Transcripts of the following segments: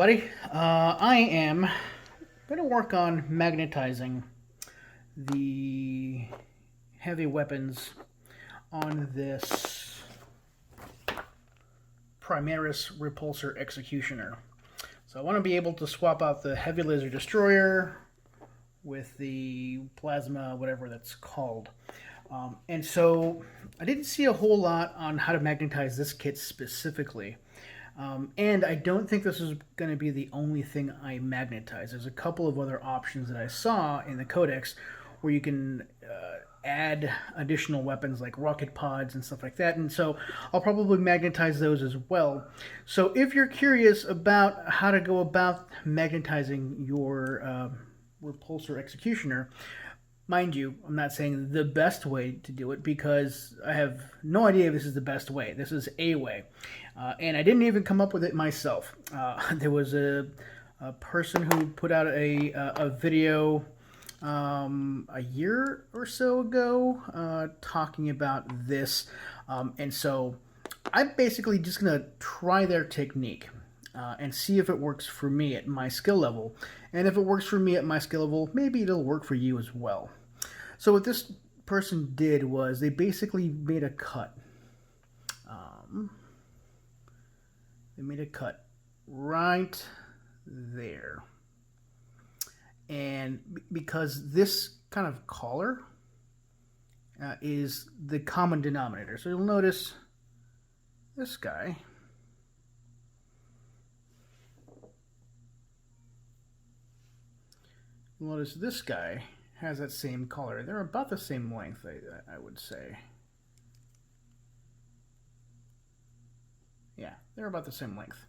everybody. I am going to work on magnetizing the heavy weapons on this Primaris Repulsor Executioner. So I want to be able to swap out the heavy laser destroyer with the plasma, whatever that's called. And so I didn't see a whole lot on how to magnetize this kit specifically. And I don't think this is going to be the only thing I magnetize. There's a couple of other options that I saw in the codex where you can add additional weapons like rocket pods and stuff like that. And so I'll probably magnetize those as well. So if you're curious about how to go about magnetizing your Repulsor Executioner, mind you, I'm not saying the best way to do it because I have no idea if this is the best way. This is a way. And I didn't even come up with it myself. There was a person who put out a video a year or so ago talking about this. And so I'm basically just going to try their technique and see if it works for me at my skill level. And if it works for me at my skill level, maybe it'll work for you as well. So what this person did was they basically made a cut. They made a cut right there. And because this kind of collar is the common denominator. So you'll notice this guy has that same color. They're about the same length, I would say. Yeah, they're about the same length.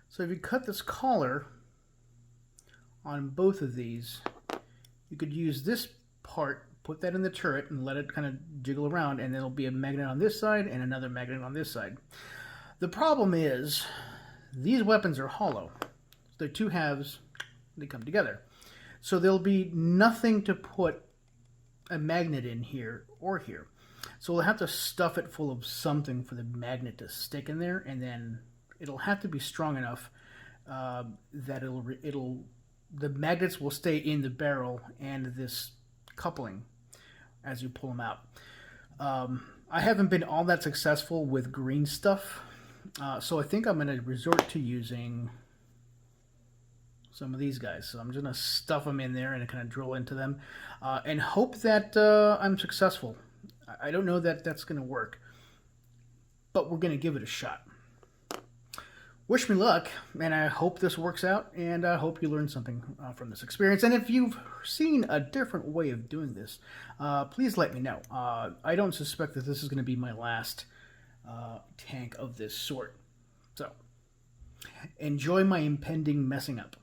So if you cut this collar on both of these, you could use this part, put that in the turret, and let it kind of jiggle around, and there'll be a magnet on this side and another magnet on this side. The problem is, these weapons are hollow. They're two halves, they come together. So there'll be nothing to put a magnet in here or here. So we'll have to stuff it full of something for the magnet to stick in there, and then it'll have to be strong enough that the magnets will stay in the barrel and this coupling as you pull them out. I haven't been all that successful with green stuff, so I think I'm going to resort to using some of these guys. So I'm just going to stuff them in there and kind of drill into them and hope that I'm successful. I don't know that that's going to work, but we're going to give it a shot. Wish me luck, and I hope this works out, and I hope you learned something from this experience. And if you've seen a different way of doing this, please let me know. I don't suspect that this is going to be my last tank of this sort. So, enjoy my impending messing up.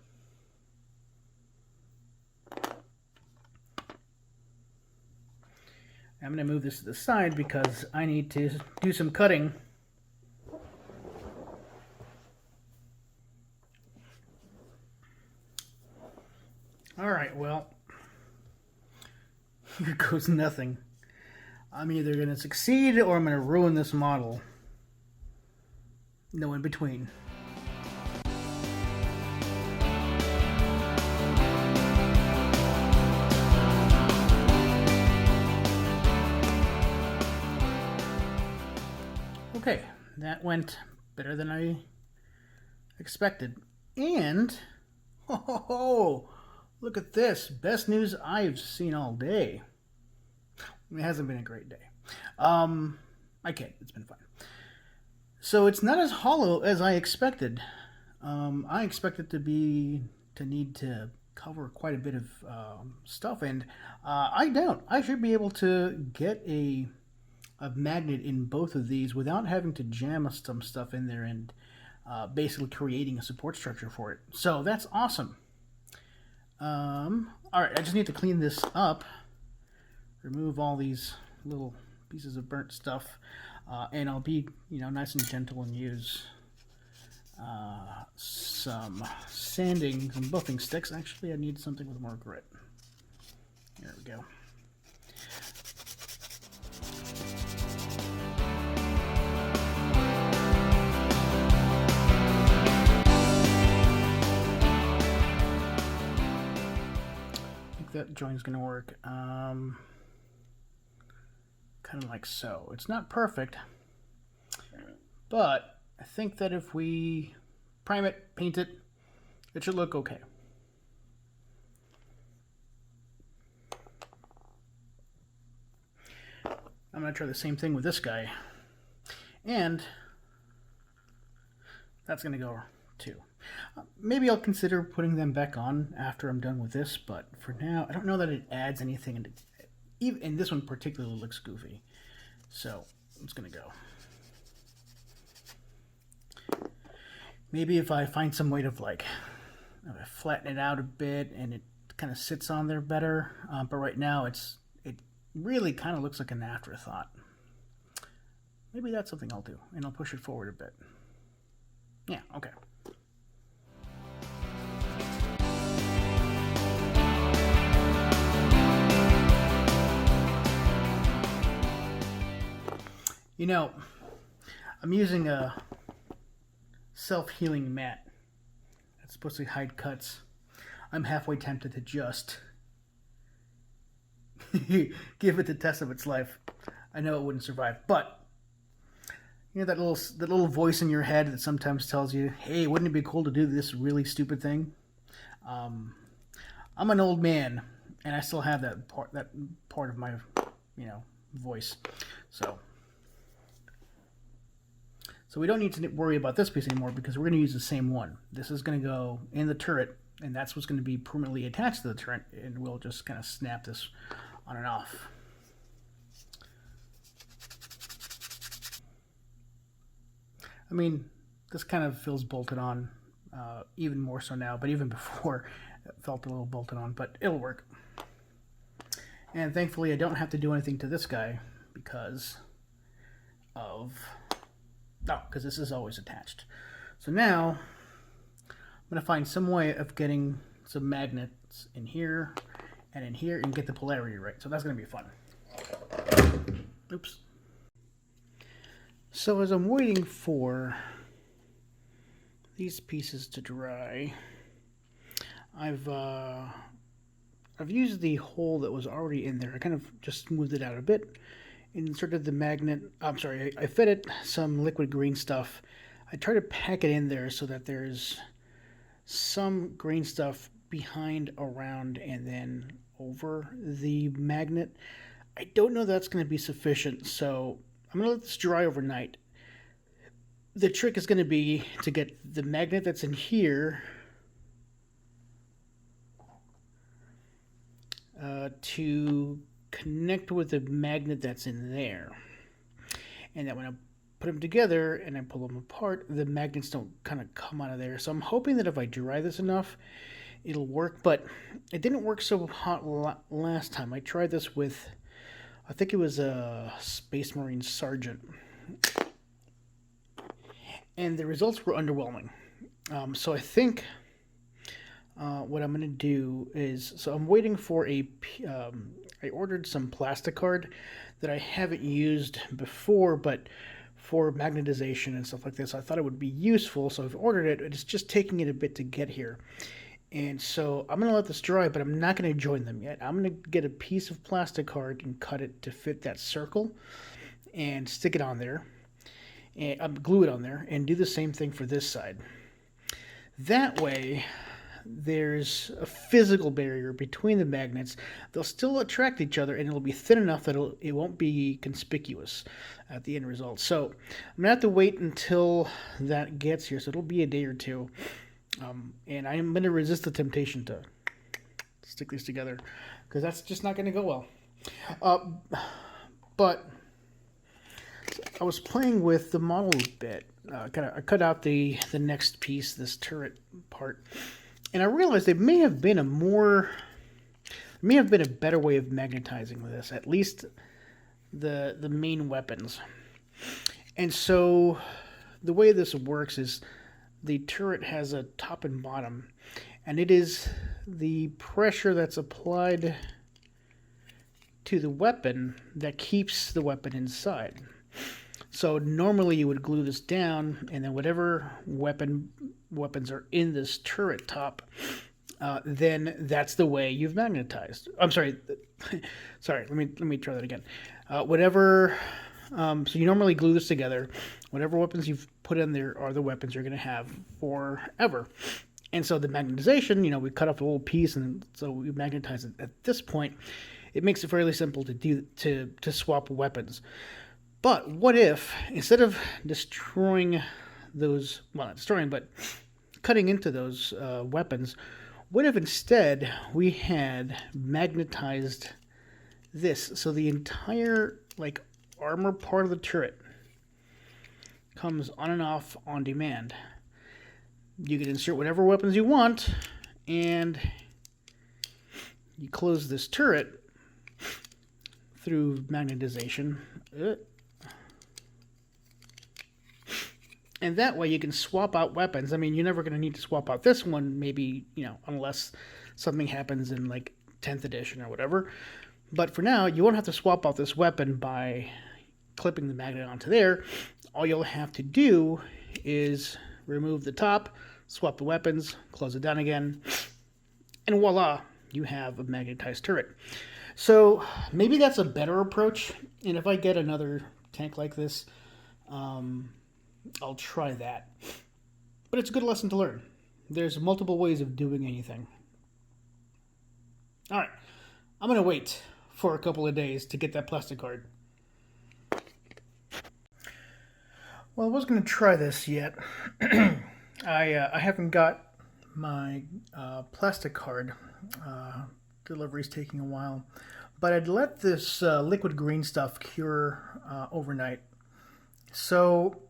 I'm going to move this to the side because I need to do some cutting. Alright, well, here goes nothing. I'm either going to succeed or I'm going to ruin this model. No in between. Okay, that went better than I expected. And, look at this. Best news I've seen all day. It hasn't been a great day. I kid, it's been fine. So it's not as hollow as I expected. I expected to need to cover quite a bit of stuff, and I don't. I should be able to get a magnet in both of these without having to jam some stuff in there and basically creating a support structure for it. So that's awesome. Alright, I just need to clean this up, remove all these little pieces of burnt stuff, and I'll be, nice and gentle and use some sanding, some buffing sticks. Actually, I need something with more grit. There we go. that joint's going to work. Kind of like so. It's not perfect, but I think that if we prime it, paint it, it should look okay. I'm going to try the same thing with this guy. And that's going to go too. Maybe I'll consider putting them back on after I'm done with this, but for now, I don't know that it adds anything. And this one particularly looks goofy. So it's going to go. Maybe if I find some way to flatten it out a bit and it kind of sits on there better. But right now it really kind of looks like an afterthought. Maybe that's something I'll do, and I'll push it forward a bit. Yeah, okay. You know, I'm using a self-healing mat that's supposed to hide cuts. I'm halfway tempted to just give it the test of its life. I know it wouldn't survive, but you know that little voice in your head that sometimes tells you, "Hey, wouldn't it be cool to do this really stupid thing?" I'm an old man, and I still have that part of my, voice. So we don't need to worry about this piece anymore because we're going to use the same one. This is going to go in the turret, and that's what's going to be permanently attached to the turret, and we'll just kind of snap this on and off. I mean, this kind of feels bolted on, even more so now, but even before it felt a little bolted on, but it'll work. And thankfully I don't have to do anything to this guy because this is always attached. So now I'm going to find some way of getting some magnets in here and get the polarity right. So that's going to be fun. Oops. So as I'm waiting for these pieces to dry, I've used the hole that was already in there. I kind of just smoothed it out a bit, inserted the magnet. I fed it some liquid green stuff. I try to pack it in there so that there's some green stuff behind, around, and then over the magnet. I don't know that's going to be sufficient, so I'm going to let this dry overnight. The trick is going to be to get the magnet that's in here to connect with the magnet that's in there. And that when I put them together and I pull them apart, the magnets don't kind of come out of there. So I'm hoping that if I dry this enough, it'll work. But it didn't work so hot last time. I tried this with, I think it was a Space Marine Sergeant. And the results were underwhelming. So I think what I'm going to do is, so I'm waiting for I ordered some plasticard that I haven't used before, but for magnetization and stuff like this, I thought it would be useful. So I've ordered it. It's just taking it a bit to get here. And so I'm going to let this dry, but I'm not going to join them yet. I'm going to get a piece of plasticard and cut it to fit that circle and stick it on there. And glue it on there and do the same thing for this side. That way, there's a physical barrier between the magnets. They'll still attract each other, and it'll be thin enough that it won't be conspicuous at the end result. So I'm going to have to wait until that gets here. So it'll be a day or two. And I'm going to resist the temptation to stick these together because that's just not going to go well. But I was playing with the model a bit. I cut out the next piece, this turret part, and I realized there may have been a better way of magnetizing with this, at least the main weapons. And so the way this works is the turret has a top and bottom, and it is the pressure that's applied to the weapon that keeps the weapon inside. So normally you would glue this down, and then whatever weapons are in this turret top then that's the way you've magnetized. I'm sorry, sorry. Let me try that again. Whatever. So you normally glue this together. Whatever weapons you've put in there are the weapons you're going to have forever. And so the magnetization, we cut off a little piece, and so we magnetize it. At this point, it makes it fairly simple to swap weapons. But what if, instead of destroying those, well, not destroying, but cutting into those weapons, what if instead we had magnetized this? So the entire, armor part of the turret comes on and off on demand. You can insert whatever weapons you want, and you close this turret through magnetization. And that way you can swap out weapons. I mean, you're never going to need to swap out this one, maybe, unless something happens in 10th edition or whatever. But for now, you won't have to swap out this weapon by clipping the magnet onto there. All you'll have to do is remove the top, swap the weapons, close it down again, and voila, you have a magnetized turret. So maybe that's a better approach, and if I get another tank like this, I'll try that. But it's a good lesson to learn. There's multiple ways of doing anything. Alright, I'm going to wait for a couple of days to get that plasticard. Well, I was going to try this yet. I haven't got my plasticard. Delivery's taking a while. But I'd let this liquid green stuff cure overnight. So,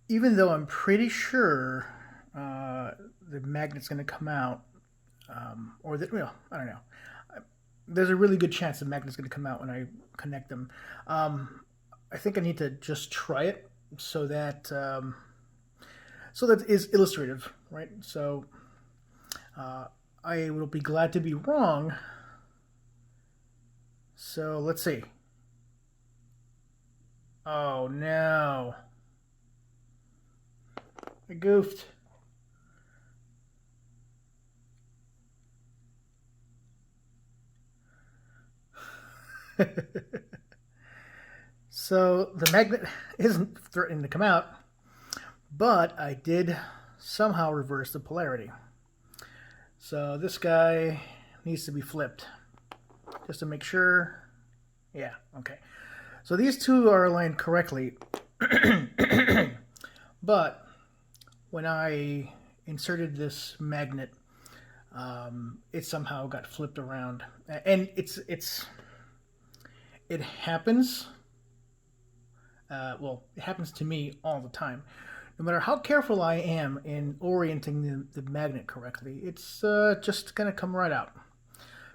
even though I'm pretty sure the magnet's going to come out, I don't know. There's a really good chance the magnet's going to come out when I connect them. I think I need to just try it so that is illustrative, right? So I will be glad to be wrong. So let's see. Oh no. I goofed. So the magnet isn't threatening to come out, but I did somehow reverse the polarity. So this guy needs to be flipped just to make sure. Yeah, okay. So these two are aligned correctly, but when I inserted this magnet, it somehow got flipped around, and it happens. Well, it happens to me all the time. No matter how careful I am in orienting the magnet correctly, it's just going to come right out.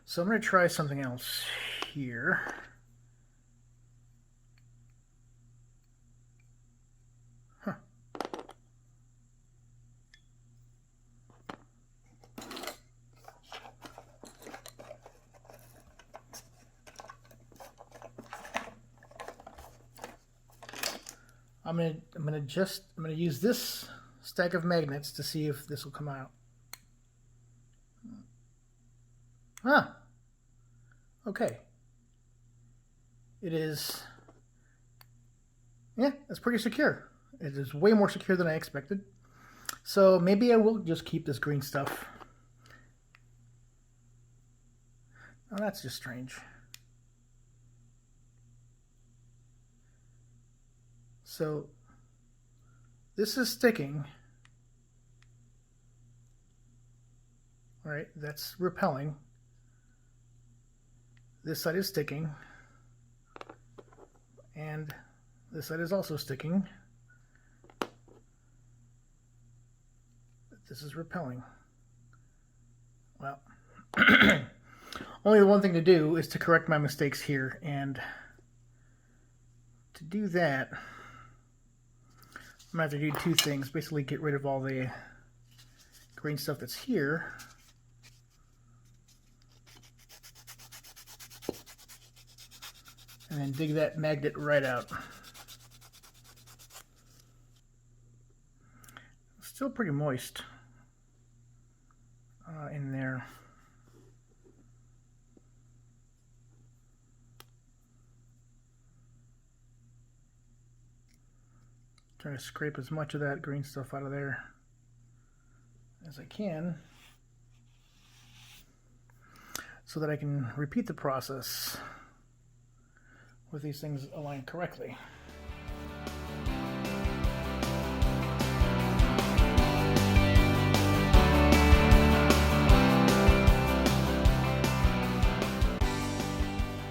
So I'm going to try something else here. Huh. I'm gonna use this stack of magnets to see if this will come out. Ah, okay. It is. Yeah, it's pretty secure. It is way more secure than I expected. So maybe I will just keep this green stuff. Oh, that's just strange. So this is sticking. All right, that's repelling. This side is sticking. And this side is also sticking. This is repelling. Well, only the one thing to do is to correct my mistakes here, and to do that, I'm going to have to do two things. Basically get rid of all the green stuff that's here. And then dig that magnet right out. Still pretty moist. in there. Try to scrape as much of that green stuff out of there as I can so that I can repeat the process with these things aligned correctly.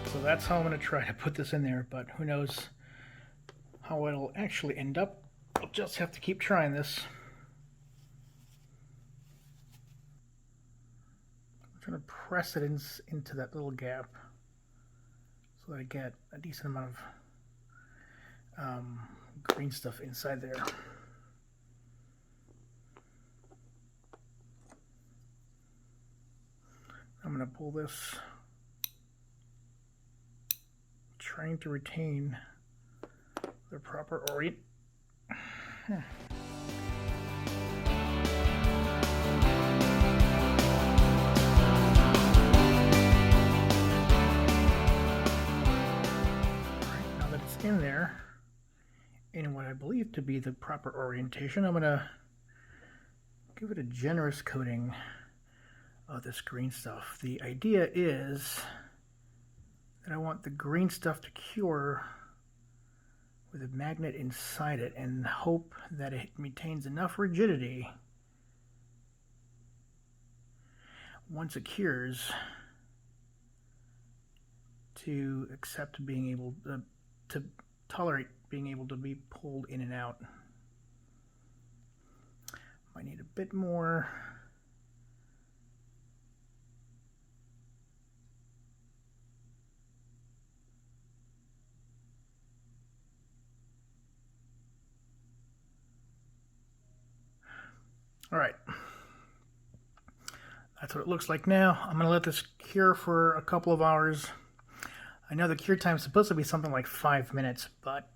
So that's how I'm going to try to put this in there, but who knows how it'll actually end up. I'll just have to keep trying this. I'm trying to press it into that little gap so that I get a decent amount of green stuff inside there. I'm going to pull this, trying to retain the proper orient. Right, now that it's in there, in what I believe to be the proper orientation, I'm going to give it a generous coating of this green stuff. The idea is that I want the green stuff to cure with a magnet inside it and hope that it retains enough rigidity once it cures to accept being able to tolerate being able to be pulled in and out. Might need a bit more. All right, that's what it looks like now. I'm going to let this cure for a couple of hours. I know the cure time is supposed to be something like 5 minutes, but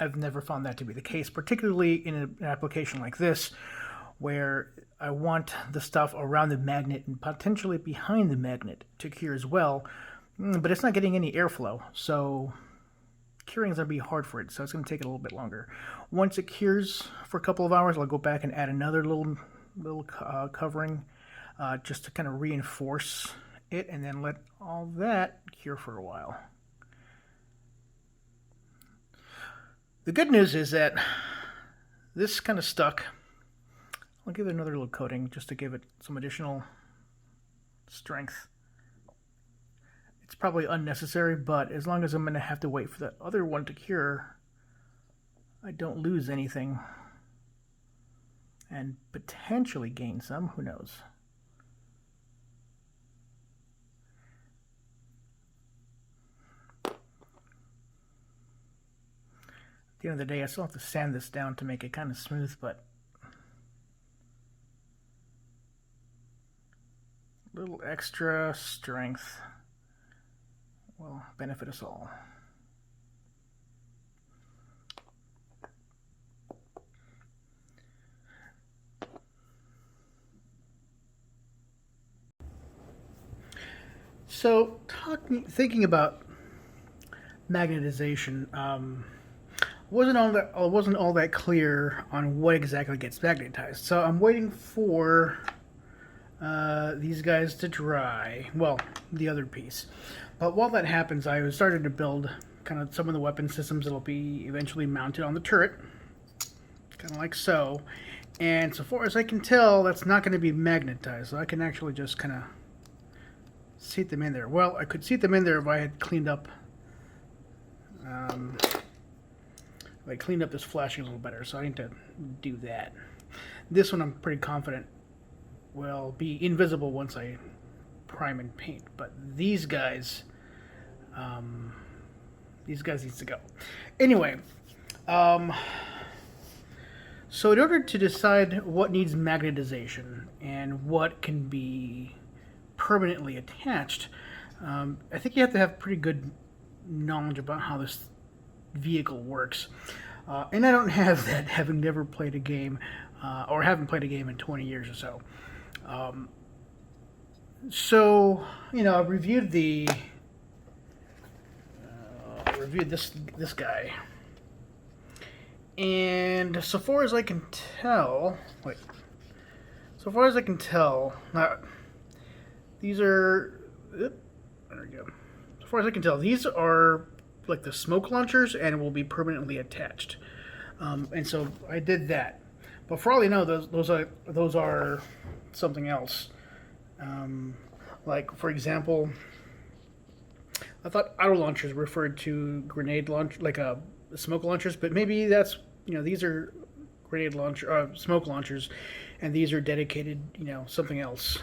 I've never found that to be the case, particularly in an application like this, where I want the stuff around the magnet and potentially behind the magnet to cure as well, but it's not getting any airflow, so curing is going to be hard for it, so it's going to take it a little bit longer. Once it cures for a couple of hours, I'll go back and add another little covering just to kind of reinforce it, and then let all that cure for a while. The good news is that this kind of stuck. I'll give it another little coating just to give it some additional strength. It's probably unnecessary, but as long as I'm going to have to wait for the other one to cure, I don't lose anything and potentially gain some. Who knows? At the end of the day, I still have to sand this down to make it kind of smooth, but a little extra strength will benefit us all. So, thinking about magnetization, wasn't all that clear on what exactly gets magnetized. So I'm waiting for these guys to dry. Well, the other piece. But while that happens, I started to build kind of some of the weapon systems that'll be eventually mounted on the turret, kind of like so. And so far as I can tell, that's not going to be magnetized. So I can actually just kind of seat them in there. Well, I could seat them in there if I had cleaned up, this flashing a little better. So I need to do that. This one I'm pretty confident will be invisible once I prime and paint. But these guys needs to go. Anyway, so in order to decide what needs magnetization and what can be permanently attached, I think you have to have pretty good knowledge about how this vehicle works. And I don't have that, having never played a game, or haven't played a game in 20 years or so. So, you know, I reviewed this guy, and so far as I can tell, these are, there we go. So far as I can tell, these are like the smoke launchers and will be permanently attached. And so I did that. But for all you know, those are something else. Like, for example, I thought autolaunchers referred to grenade launch, like smoke launchers, but maybe that's, you know, these are grenade launcher, smoke launchers, and these are dedicated, you know, something else.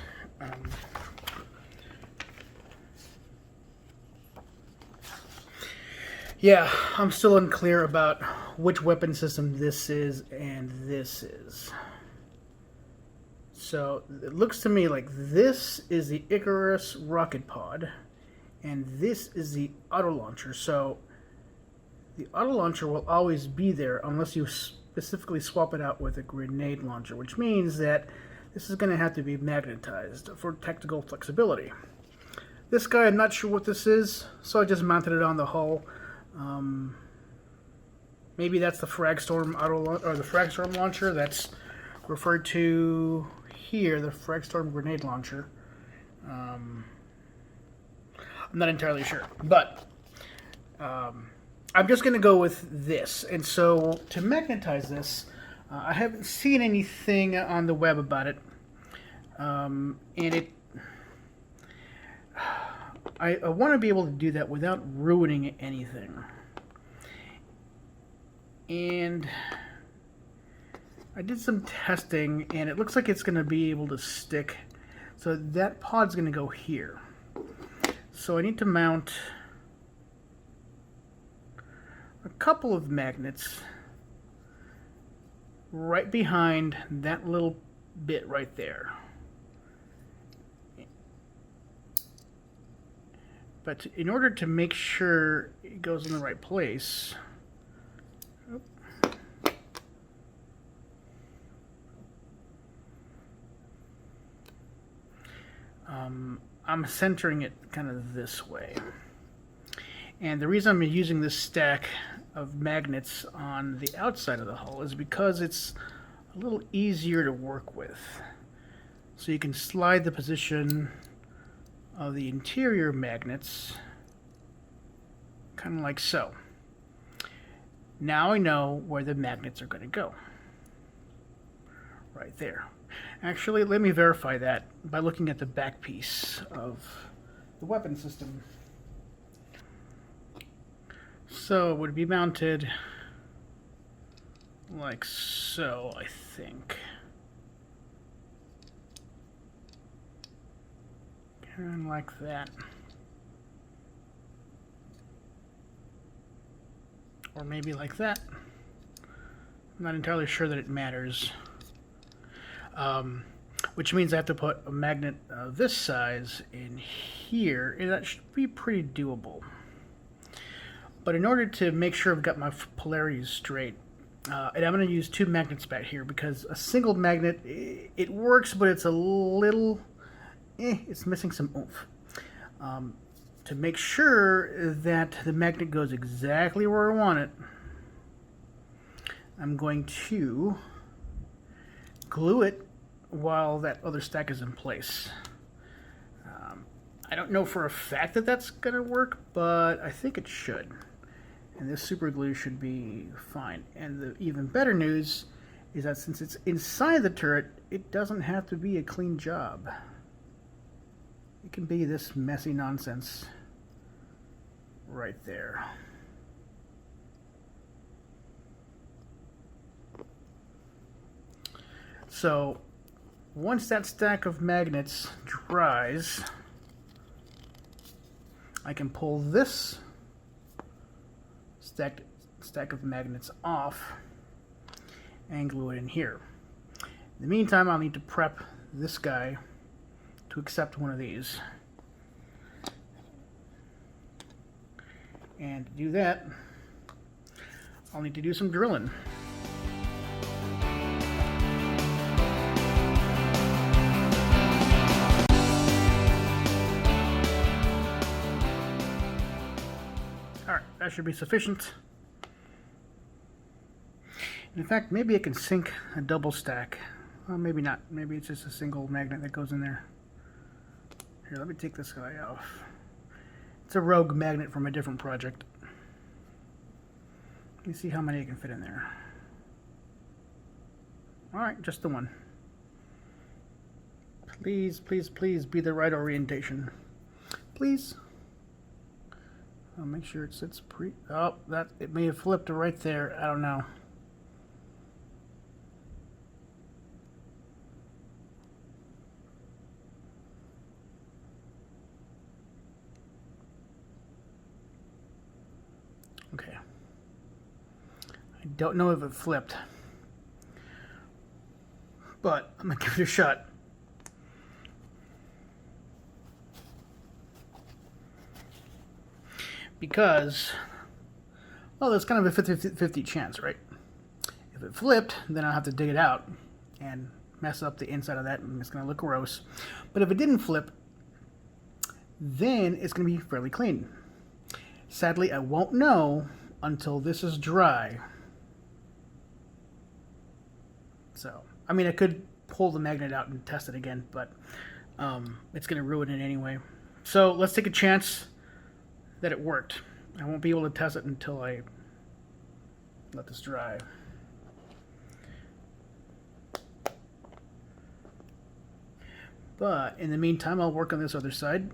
Yeah, I'm still unclear about which weapon system this is and this is. So it looks to me like this is the Icarus rocket pod, and this is the autolauncher. So the autolauncher will always be there unless you specifically swap it out with a grenade launcher, which means that this is going to have to be magnetized for tactical flexibility. This guy, I'm not sure what this is, so I just mounted it on the hull. Maybe that's the Fragstorm the Fragstorm launcher that's referred to here, the Fragstorm grenade launcher. I'm not entirely sure, but I'm just going to go with this. And so to magnetize this, I haven't seen anything on the web about it, and I want to be able to do that without ruining anything. And I did some testing, and it looks like it's going to be able to stick. So that pod's going to go here. So I need to mount a couple of magnets right behind that little bit right there. But in order to make sure it goes in the right place, I'm centering it kind of this way. And the reason I'm using this stack of magnets on the outside of the hull is because it's a little easier to work with. So you can slide the position of the interior magnets kind of like so. Now I know where the magnets are going to go. Right there. Actually, let me verify that by looking at the back piece of the weapon system. So it would be mounted like so, I think. Kind of like that. Or maybe like that. I'm not entirely sure that it matters. Which means I have to put a magnet this size in here, and that should be pretty doable. But in order to make sure I've got my polarities straight, and I'm going to use two magnets back here, because a single magnet, it works, but it's a little, it's missing some oomph. To make sure that the magnet goes exactly where I want it, I'm going to glue it while that other stack is in place. I don't know for a fact that that's going to work, but I think it should. And this super glue should be fine. And the even better news is that since it's inside the turret, it doesn't have to be a clean job. It can be this messy nonsense right there. So once that stack of magnets dries, I can pull this stack of magnets off and glue it in here. In the meantime, I'll need to prep this guy to accept one of these. And to do that, I'll need to do some drilling. that should be sufficient. In fact, maybe I can sink a double stack. Well, maybe not. Maybe it's just a single magnet that goes in there. Here, let me take this guy off. It's a rogue magnet from a different project. Let me see how many I can fit in there. Alright, just the one. Please, please, please be the right orientation. Please. I'll make sure it sits oh, it may have flipped right there. I don't know. Okay. I don't know if it flipped, but I'm gonna give it a shot. Because, well, there's kind of a 50-50 chance, right? If it flipped, then I'll have to dig it out and mess up the inside of that, and it's going to look gross. But if it didn't flip, then it's going to be fairly clean. Sadly, I won't know until this is dry. So, I mean, I could pull the magnet out and test it again, but it's going to ruin it anyway. So, let's take a chance that it worked. I won't be able to test it until I let this dry. But in the meantime, I'll work on this other side.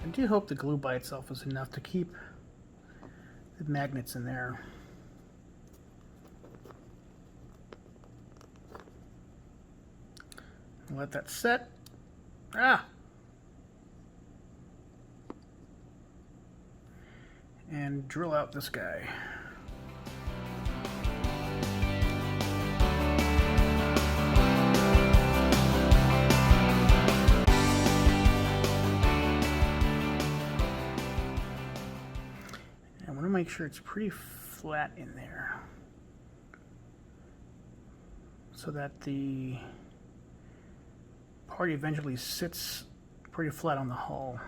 I do hope the glue by itself is enough to keep the magnets in there. Let that set. And drill out this guy. I want to make sure it's pretty flat in there so that the part eventually sits pretty flat on the hull.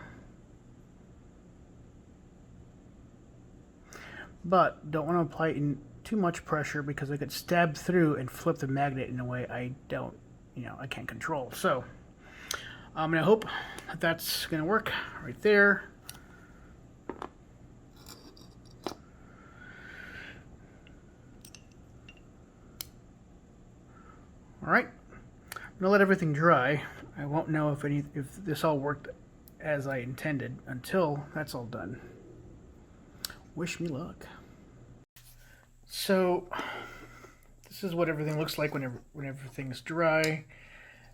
But don't want to apply in too much pressure because I could stab through and flip the magnet in a way I can't control. So I'm going to hope that that's going to work right there. All right, I'm going to let everything dry. I won't know if this all worked as I intended until that's all done. Wish me luck. So this is what everything looks like when everything's dry.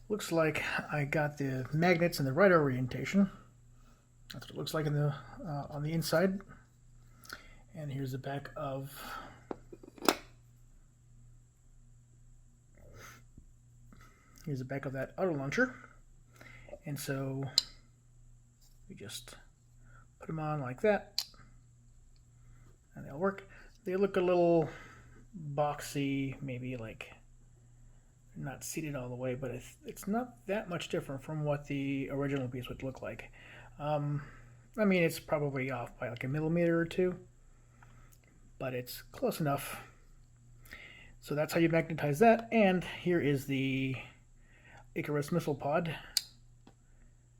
Looks like I got the magnets in the right orientation. That's what it looks like in the on the inside. And here's the back of that auto launcher. And so we just put them on like that, and they'll work. They look a little boxy, maybe like not seated all the way, but it's not that much different from what the original piece would look like. I mean, it's probably off by like a millimeter or two, but it's close enough. So that's how you magnetize that. And here is the Icarus missile pod.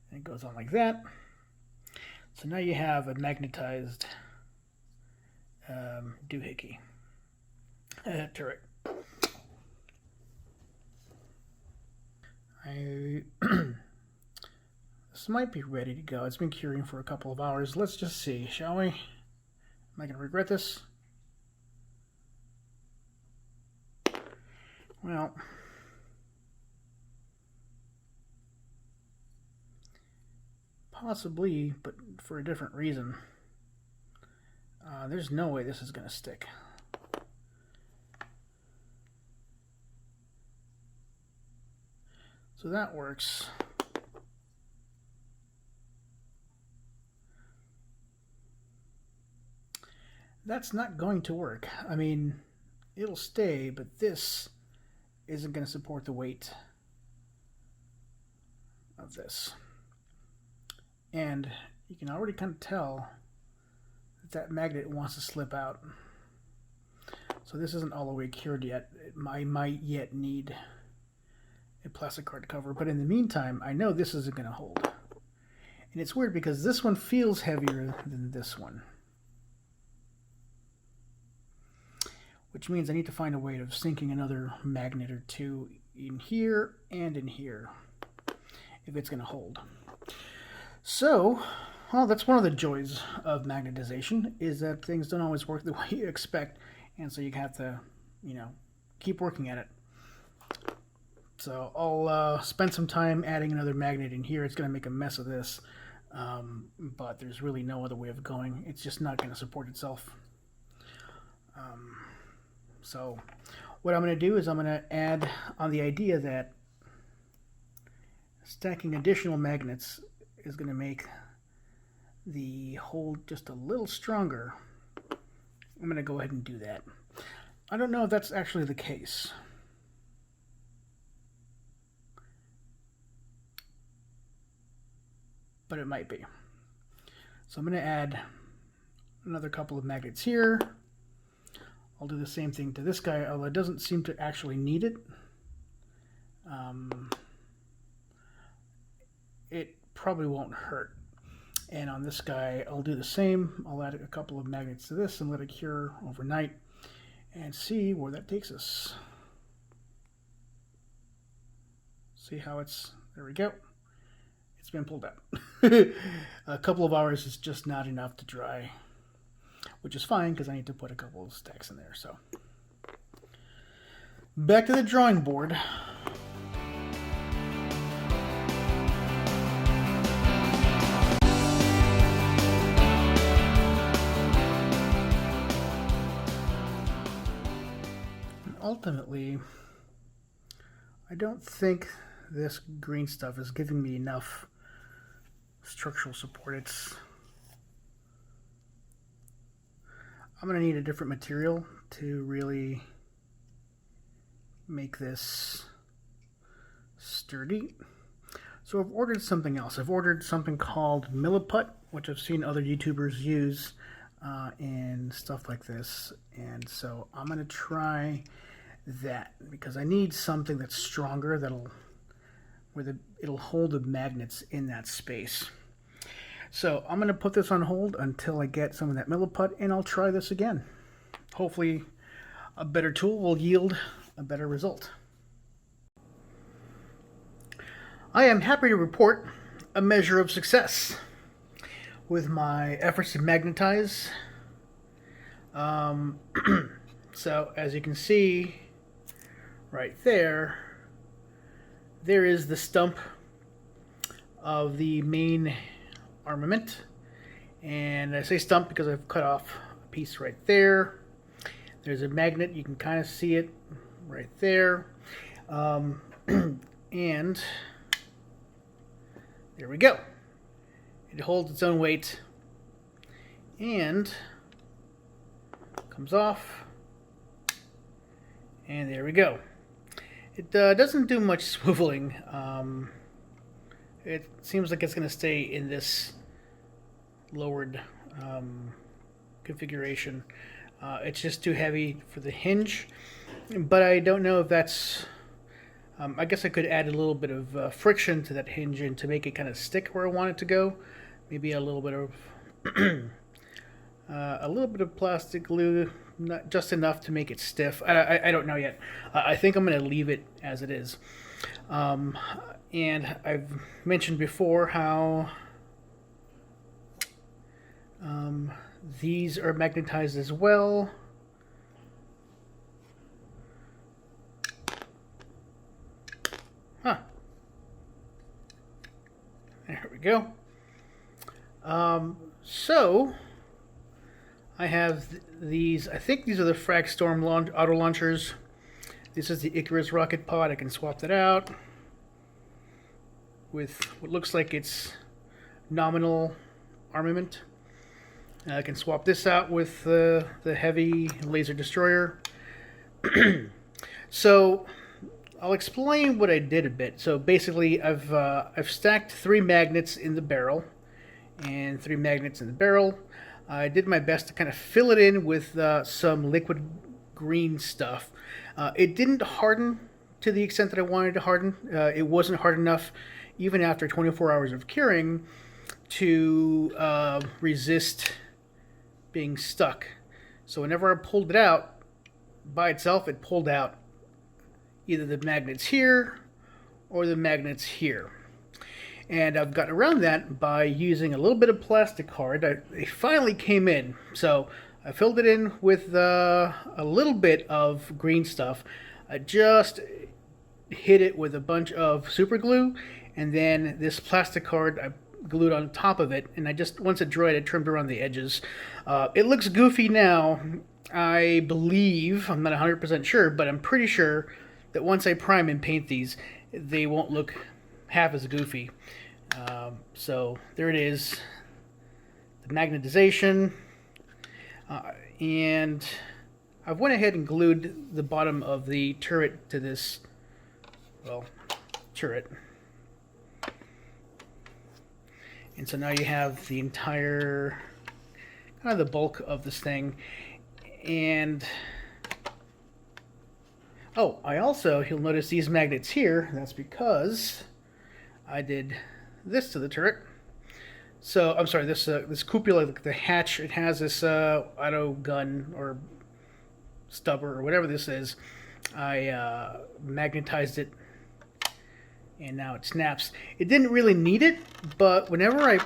And it goes on like that. So now you have a magnetized doohickey turret. This might be ready to go. It's been curing for a couple of hours. Let's just see, shall we? Am I going to regret this? Well, possibly, but for a different reason. There's no way this is going to stick. So that works. that's not going to work. I mean, it'll stay, but this isn't going to support the weight of this. And you can already kind of tell that that magnet wants to slip out. So this isn't all the way cured yet. I might yet need a plasticard cover, but in the meantime, I know this isn't going to hold. And it's weird because this one feels heavier than this one, which means I need to find a way of sinking another magnet or two in here and in here if it's going to hold. So, well, that's one of the joys of magnetization, is that things don't always work the way you expect, and so you have to, you know, keep working at it. So I'll spend some time adding another magnet in here. It's going to make a mess of this, but there's really no other way of going. It's just not going to support itself. So what I'm going to do is I'm going to add on the idea that stacking additional magnets is going to make the hold just a little stronger. I'm going to go ahead and do that. I don't know if that's actually the case. But it might be. So I'm going to add another couple of magnets here. I'll do the same thing to this guy, although it doesn't seem to actually need it. It probably won't hurt. And on this guy, I'll do the same. I'll add a couple of magnets to this and let it cure overnight and see where that takes us. See how it's, there we go. It's been pulled out. A couple of hours is just not enough to dry, which is fine because I need to put a couple of stacks in there. So back to the drawing board. And ultimately, I don't think this green stuff is giving me enough structural support. I'm going to need a different material to really make this sturdy. So I've ordered something else. I've ordered something called Milliput, which I've seen other YouTubers use in stuff like this. And so I'm going to try that because I need something that's stronger, it'll hold the magnets in that space. So I'm going to put this on hold until I get some of that Milliput, and I'll try this again. Hopefully a better tool will yield a better result. I am happy to report a measure of success with my efforts to magnetize. So as you can see right there, there is the stump of the main armament, and I say stump because I've cut off a piece right there. There's a magnet, you can kind of see it right there, and there we go. It holds its own weight and comes off, and there we go. It doesn't do much swiveling. It seems like it's going to stay in this lowered configuration. It's just too heavy for the hinge, but I don't know if that's... I guess I could add a little bit of friction to that hinge and to make it kind of stick where I want it to go. Maybe a little bit of plastic glue, not just enough to make it stiff. I don't know yet. I think I'm going to leave it as it is. And I've mentioned before how these are magnetized as well. Huh. There we go. So I have these, I think these are the Fragstorm auto launchers. This is the Icarus rocket pod. I can swap that out with what looks like it's nominal armament. I can swap this out with the heavy laser destroyer. So I'll explain what I did a bit. So basically, I've stacked 3 magnets in the barrel and 3 magnets in the barrel. I did my best to kind of fill it in with some liquid green stuff. It didn't harden to the extent that I wanted to harden. It wasn't hard enough, even after 24 hours of curing, to resist being stuck. So whenever I pulled it out by itself, it pulled out either the magnets here or the magnets here. And I've gotten around that by using a little bit of plasticard. They finally came in. So I filled it in with a little bit of green stuff. I just hit it with a bunch of super glue, and then this plasticard I glued on top of it, and I just, once it dried, I trimmed around the edges. It looks goofy now. I believe, I'm not 100% sure, but I'm pretty sure that once I prime and paint these, they won't look half as goofy. So there it is, the magnetization, and I've went ahead and glued the bottom of the turret to this, well, turret. And so now you have the entire, kind of the bulk of this thing. And oh, I also, you'll notice these magnets here. That's because I did this to the turret. So I'm sorry, this cupola, the hatch, it has this auto gun or stubber or whatever this is. I magnetized it, and now it snaps. It didn't really need it, but whenever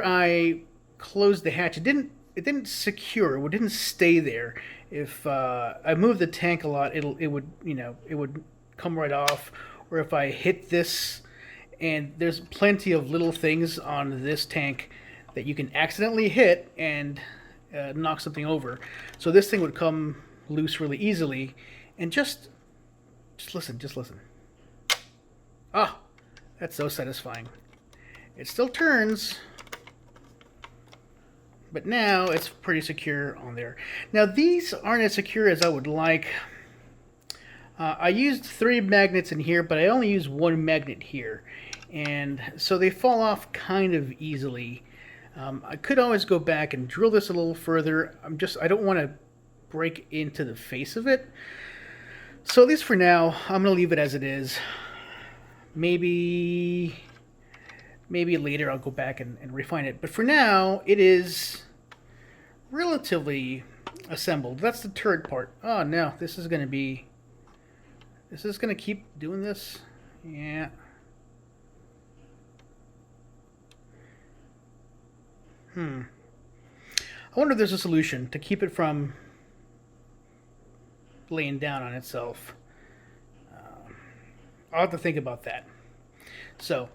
I closed the hatch, it didn't secure. It didn't stay there. If I moved the tank a lot, it would come right off. Or if I hit this, and there's plenty of little things on this tank that you can accidentally hit and knock something over. So this thing would come loose really easily. And just listen. Ah, that's so satisfying. It still turns, but now it's pretty secure on there. Now these aren't as secure as I would like. I used 3 magnets in here, but I only used 1 magnet here. And so they fall off kind of easily. I could always go back and drill this a little further. I don't want to break into the face of it. So at least for now, I'm going to leave it as it is. Maybe later I'll go back and refine it. But for now, it is relatively assembled. That's the turret part. Oh no, this is going to keep doing this. Yeah. I wonder if there's a solution to keep it from laying down on itself. I'll have to think about that. So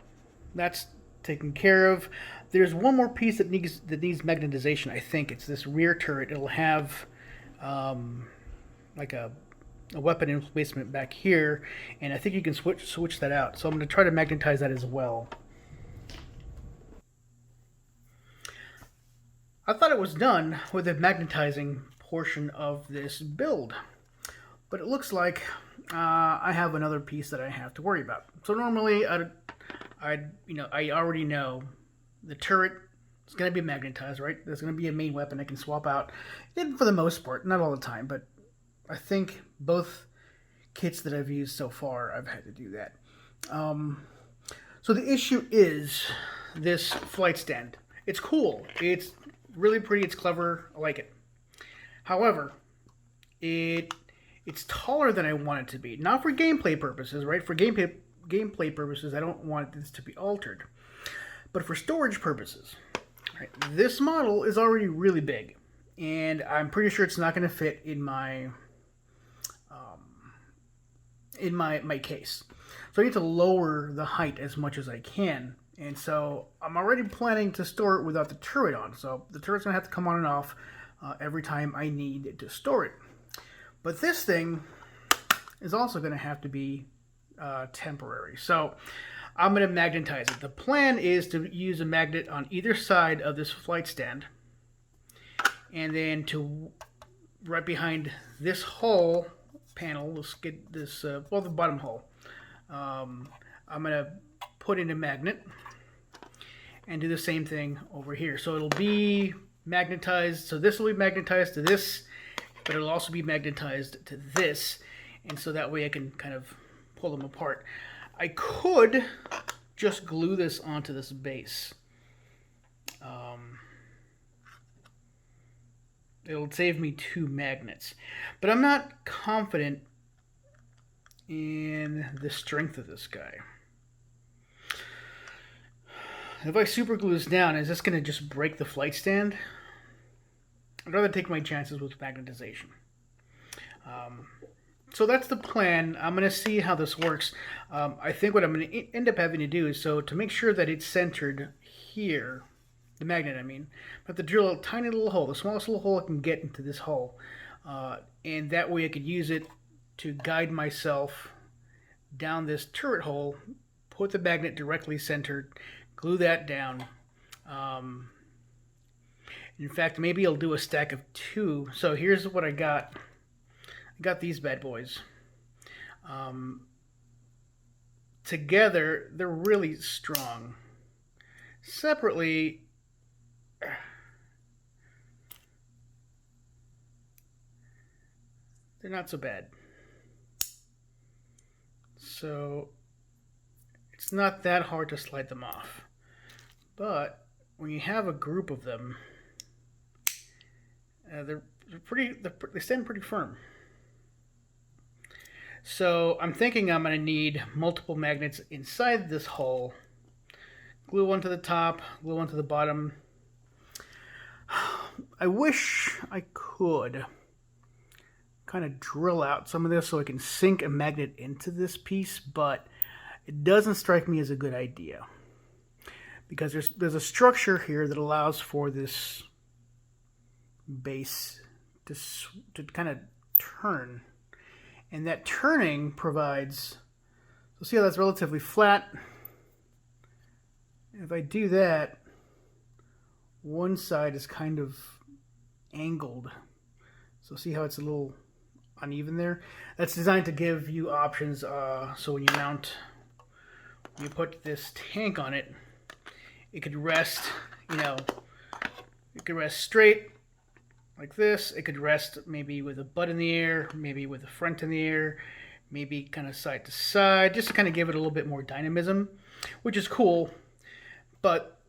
that's taken care of. There's one more piece that needs magnetization. I think it's this rear turret. It'll have like a weapon emplacement back here, and I think you can switch that out. So I'm going to try to magnetize that as well. I thought it was done with the magnetizing portion of this build, but it looks like I have another piece that I have to worry about. So normally, I already know the turret is going to be magnetized, right? There's going to be a main weapon I can swap out, and for the most part, not all the time, but I think both kits that I've used so far, I've had to do that. So the issue is this flight stand. It's cool. It's really pretty. It's clever. I like it. However, it's taller than I want it to be. Not for gameplay purposes, right? For gameplay purposes, I don't want this to be altered. But for storage purposes, right, this model is already really big, and I'm pretty sure it's not going to fit in my case. So I need to lower the height as much as I can. And so I'm already planning to store it without the turret on. So the turret's going to have to come on and off every time I need to store it. But this thing is also going to have to be temporary. So I'm going to magnetize it. The plan is to use a magnet on either side of this flight stand, and then to right behind this hull panel, let's get this, well, the bottom hull. I'm going to put in a magnet and do the same thing over here. So it'll be magnetized. So this will be magnetized to this, but it'll also be magnetized to this. And so that way I can kind of pull them apart. I could just glue this onto this base. It'll save me 2 magnets. But I'm not confident in the strength of this guy. If I super glue this down, is this going to just break the flight stand? I'd rather take my chances with magnetization. So that's the plan. I'm going to see how this works. I think what I'm going to end up having to do is, so to make sure that it's centered here, the magnet I mean, I have to drill a tiny little hole, the smallest little hole I can get into this hole. And that way I could use it to guide myself down this turret hole, put the magnet directly centered, glue that down. In fact, maybe I'll do a stack of 2. So here's what I got. I got these bad boys. Together, they're really strong. Separately, they're not so bad. So it's not that hard to slide them off. But when you have a group of them, they stand pretty firm. So I'm thinking I'm going to need multiple magnets inside this hole. Glue one to the top, glue one to the bottom. I wish I could kind of drill out some of this so I can sink a magnet into this piece, but it doesn't strike me as a good idea. Because there's a structure here that allows for this base to kind of turn. And that turning provides, so see how that's relatively flat? If I do that, one side is kind of angled. So see how it's a little uneven there? That's designed to give you options. So when you put this tank on it, it could rest, it could rest straight like this. It could rest maybe with a butt in the air, maybe with the front in the air, maybe kind of side to side, just to kind of give it a little bit more dynamism, which is cool. But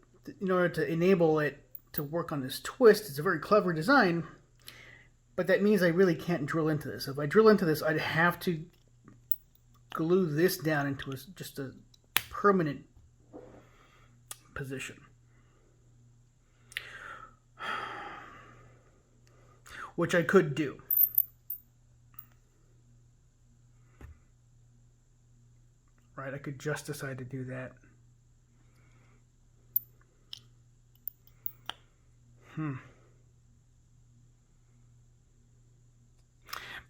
in order to enable it to work on this twist, it's a very clever design, but that means I really can't drill into this. If I drill into this, I'd have to glue this down into just a permanent position. Which I could do. Right, I could just decide to do that.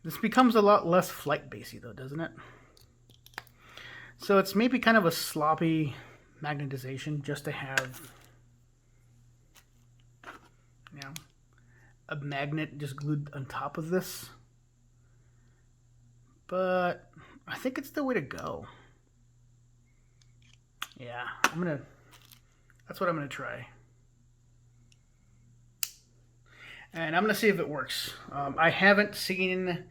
This becomes a lot less flight basey though, doesn't it? So it's maybe kind of a sloppy magnetization just to have, a magnet just glued on top of this. But I think it's the way to go. Yeah, that's what I'm gonna try. And I'm gonna see if it works. I haven't seen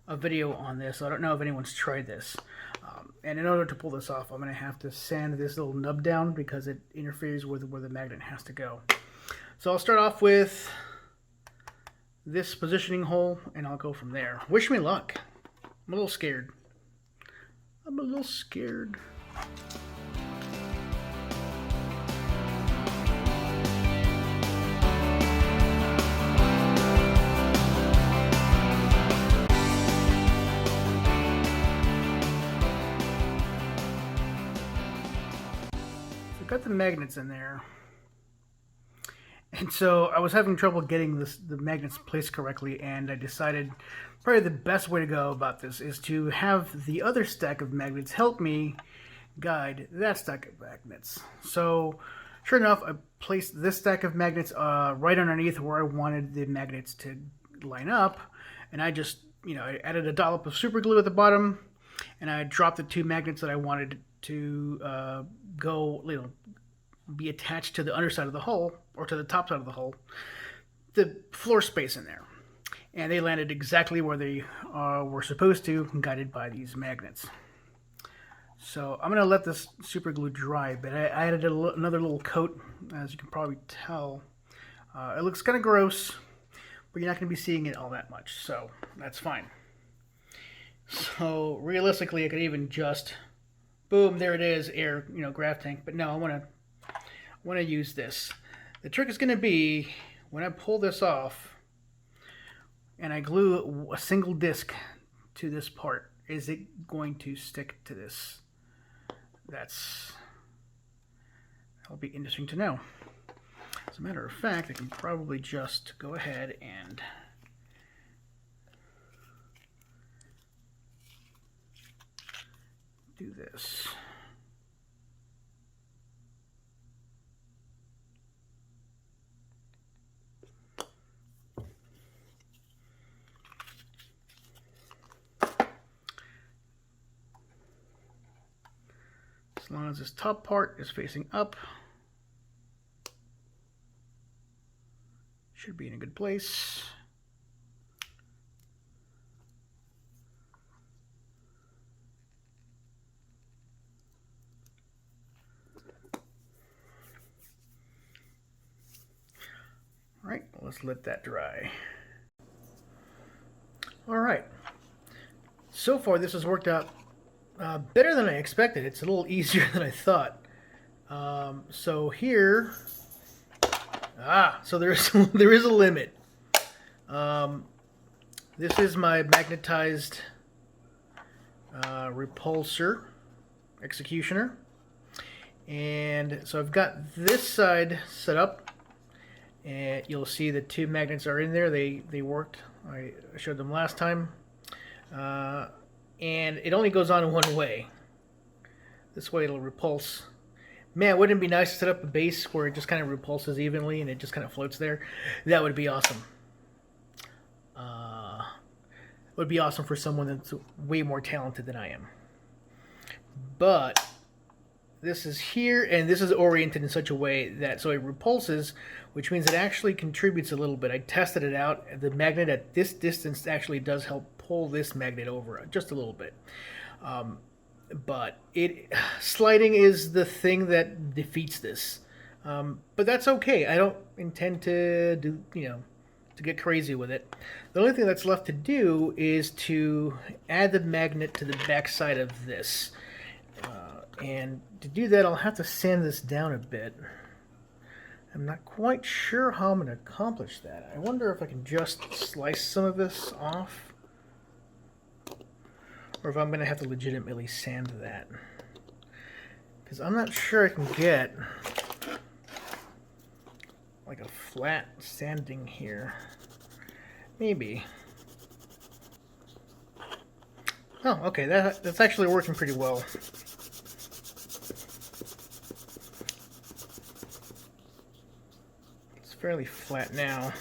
a video on this. I don't know if anyone's tried this. And in order to pull this off, I'm gonna have to sand this little nub down because it interferes with where the magnet has to go. So I'll start off with this positioning hole, and I'll go from there. Wish me luck. I'm a little scared. So I've got the magnets in there. And so I was having trouble getting the magnets placed correctly, and I decided probably the best way to go about this is to have the other stack of magnets help me guide that stack of magnets. So sure enough, I placed this stack of magnets right underneath where I wanted the magnets to line up, and I just, I added a dollop of super glue at the bottom, and I dropped the 2 magnets that I wanted to go, be attached to the underside of the hull, or to the top side of the hull, the floor space in there. And they landed exactly where they were supposed to, guided by these magnets. So I'm going to let this super glue dry, but I added another little coat, as you can probably tell. It looks kind of gross, but you're not going to be seeing it all that much, so that's fine. So realistically, I could even just, boom, there it is, air, grav tank. But no, I want to use this. The trick is going to be, when I pull this off, and I glue a single disc to this part, is it going to stick to this? That'll be interesting to know. As a matter of fact, I can probably just go ahead and do this. As long as this top part is facing up, should be in a good place. All right, let's let that dry. All right, so far this has worked out better than I expected. It's a little easier than I thought. So here, so there is a limit. This is my magnetized repulsor executioner, and so I've got this side set up, and you'll see the 2 magnets are in there. They worked. I showed them last time. And it only goes on one way. This way it'll repulse. Man, wouldn't it be nice to set up a base where it just kind of repulses evenly and it just kind of floats there? That would be awesome. It would be awesome for someone that's way more talented than I am. But this is here, and this is oriented in such a way that so it repulses, which means it actually contributes a little bit. I tested it out. The magnet at this distance actually does help pull this magnet over just a little bit. But sliding is the thing that defeats this. But that's okay. I don't intend to do, to get crazy with it. The only thing that's left to do is to add the magnet to the back side of this. And to do that, I'll have to sand this down a bit. I'm not quite sure how I'm going to accomplish that. I wonder if I can just slice some of this off, or if I'm going to have to legitimately sand that. Because I'm not sure I can get like a flat sanding here. Maybe. Oh, okay, that's actually working pretty well. It's fairly flat now.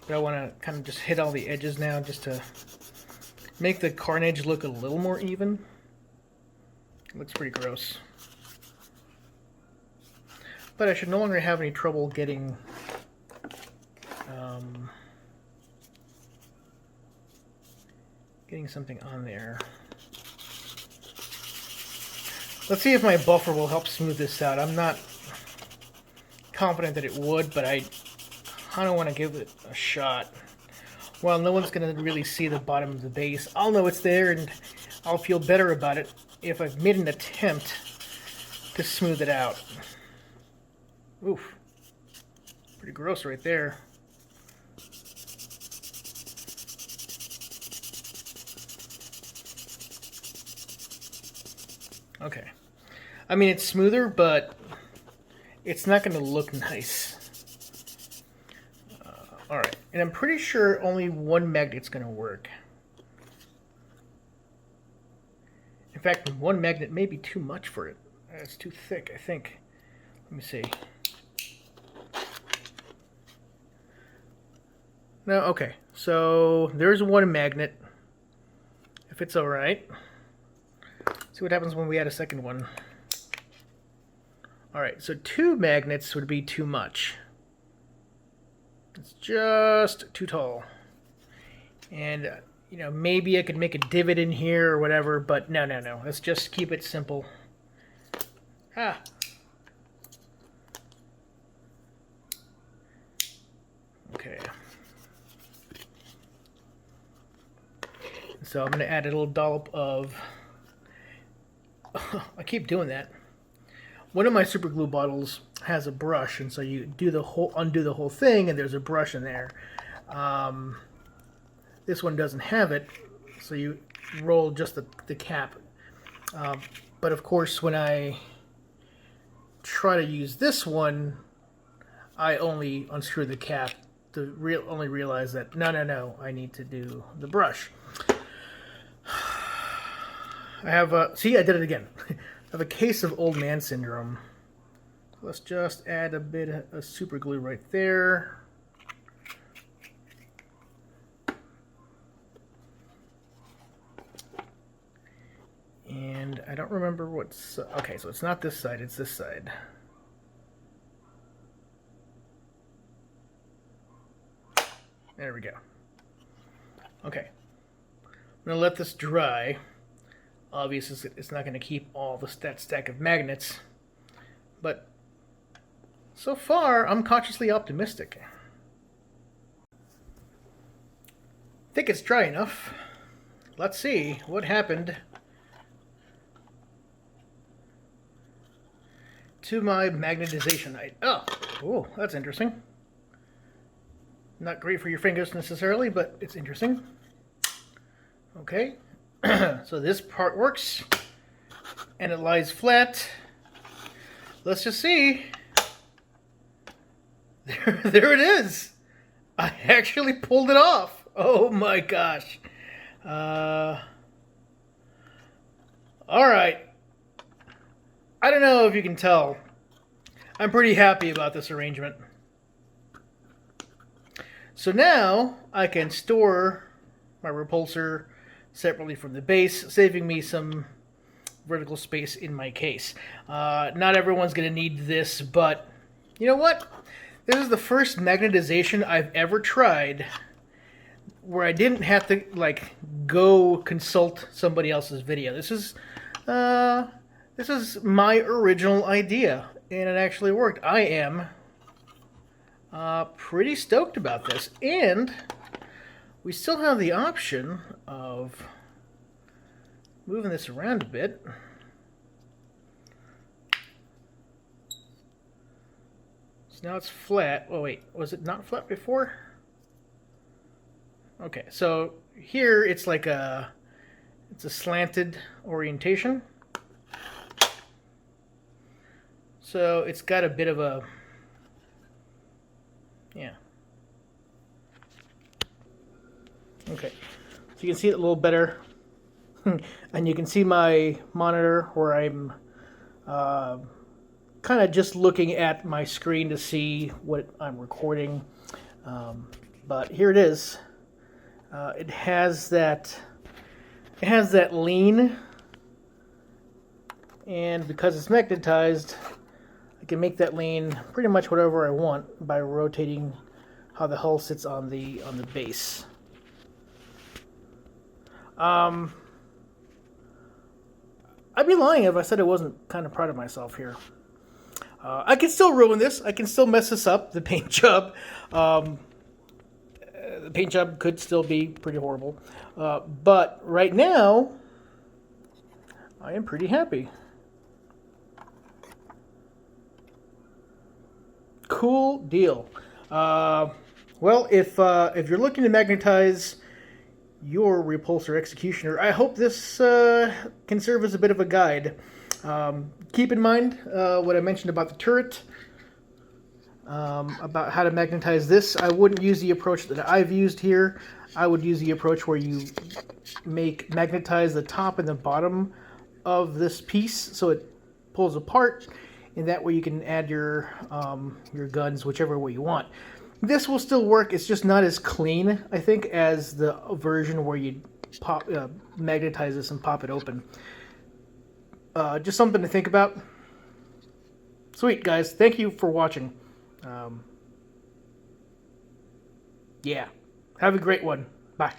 But I want to kind of just hit all the edges now just to make the carnage look a little more even. It looks pretty gross. But I should no longer have any trouble getting something on there. Let's see if my buffer will help smooth this out. I'm not confident that it would, but I kind of want to give it a shot. Well, no one's going to really see the bottom of the base. I'll know it's there, and I'll feel better about it if I've made an attempt to smooth it out. Oof. Pretty gross right there. Okay. I mean, it's smoother, but it's not going to look nice. Alright, and I'm pretty sure only one magnet's going to work. fact, one magnet may be too much for it. It's too thick, I think. Let me see. No, okay. So there's one magnet. If it's all right. See what happens when we add a second one. All right, so 2 magnets would be too much. It's just too tall. And, you know, maybe I could make a divot in here or whatever, but no. Let's just keep it simple. Ah. Okay. So I'm going to add a little dollop of... I keep doing that. One of my super glue bottles has a brush, and so you do the undo the whole thing, and there's a brush in there. This one doesn't have it, so you roll just the cap. But of course, when I try to use this one, I only unscrew the cap to only realize that no, I need to do the brush. I have see, I did it again. I have a case of old man syndrome. Let's just add a bit of super glue right there. And I don't remember what's... okay, so it's not this side, it's this side. There we go. Okay. I'm going to let this dry. Obviously, it's not going to keep all that stack of magnets. But so far, I'm cautiously optimistic. I think it's dry enough. Let's see what happened to my magnetization. Oh, that's interesting. Not great for your fingers necessarily, but it's interesting. Okay, so this part works, and it lies flat. Let's just see. There it is. I actually pulled it off. Oh my gosh. All right. I don't know if you can tell. I'm pretty happy about this arrangement. So now I can store my repulsor separately from the base, saving me some vertical space in my case. Not everyone's going to need this, but you know what? This is the first magnetization I've ever tried where I didn't have to like go consult somebody else's video. This is my original idea, and it actually worked. I am pretty stoked about this, and we still have the option of moving this around a bit. So now it's flat. Oh wait, was it not flat before? Okay, so here it's like it's a slanted orientation. So it's got a bit of a, yeah. Okay, so you can see it a little better. And you can see my monitor where I'm kind of just looking at my screen to see what I'm recording. But here it is. It has that lean, and because it's magnetized, I can make that lean pretty much whatever I want by rotating how the hull sits on the base. I'd be lying if I said I wasn't kind of proud of myself here. I can still ruin this. I can still mess this up, the paint job. The paint job could still be pretty horrible. But right now, I am pretty happy. Cool deal. Well, if you're looking to magnetize your repulsor executioner, I hope this can serve as a bit of a guide. Keep in mind what I mentioned about the turret, about how to magnetize this. I wouldn't use the approach that I've used here. I would use the approach where you magnetize the top and the bottom of this piece so it pulls apart, and that way you can add your guns whichever way you want. This will still work. It's just not as clean, I think, as the version where you pop magnetize this and pop it open. Just something to think about. Sweet, guys. Thank you for watching. Yeah. Have a great one. Bye.